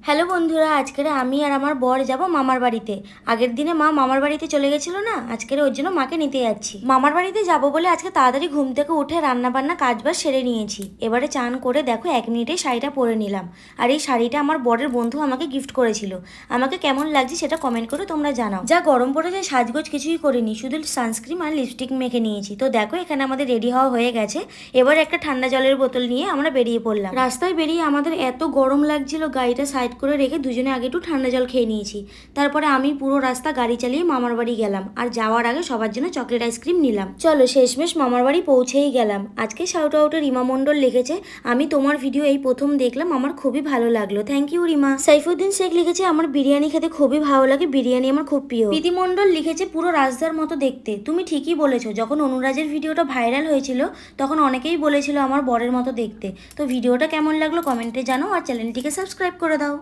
Hello বন্ধুরা, আজকের আমি আর আমার বর যাব মামার বাড়িতে। আগের দিনে মা মামার বাড়িতে চলে গেছিল না, আজকের ওর জন্য মাকে নিতে যাচ্ছি। মামার বাড়িতে যাব বলে আজকে তাড়াতাড়ি ঘুম থেকে উঠে রান্না বান্না কাজবাজ সেরে নিয়েছি। এবারে চান করে দেখো 1 মিনিটে শাড়িটা পরে নিলাম। আর এই শাড়িটা আমার বরের বন্ধু আমাকে গিফট করেছিল। আমাকে কেমন লাগছে সেটা কমেন্ট করে তোমরা জানাও। যা গরম পড়েছে, সাজগোজ কিছুই করিনি, শুধু সানস্ক্রিন আর লিপস্টিক মেখে নিয়েছি। তো দেখো এখানে আমাদের রেডি হওয়া হয়ে গেছে। এবার একটা ঠান্ডা জলের বোতল নিয়ে আমরা বেরিয়ে পড়লাম। রাস্তায় বেরিয়ে আমাদের এত গরম লাগছিল, গাড়িটা সাইড করে রেখে দুজনে আগে একটু ঠান্ডা জল খেয়ে নিয়েছি। তারপরে আমি পুরো রাস্তা গাড়ি চালিয়ে মামার বাড়ি গেলাম, আর যাওয়ার আগে সবার জন্য চকলেট আইসক্রিম নিলাম। চলো শেষমেশ মামার বাড়ি পৌঁছেই গেলাম। আজকে শাউট আউটে রিমা মণ্ডল লিখেছে, আমি তোমার ভিডিও এই প্রথম দেখলাম, আমার খুবই ভালো লাগলো। Thank you Rima. সাইফুদ্দিন শেখ লিখেছে, আমার বিরিয়ানি খেতে খুবই ভালো লাগে, বিরিয়ানি আমার খুব প্রিয়। প্রীতি মণ্ডল লিখেছে, পুরো রাজদার মতো দেখতে। তুমি ঠিকই বলেছো, যখন অনুরাজের ভিডিওটা ভাইরাল হয়েছিল তখন অনেকেই বলেছিল আমার বরের মতো দেখতে। তো ভিডিওটা কেমন লাগলো কমেন্টে জানাও, আর চ্যানেলটিকে সাবস্ক্রাইব করে দাও।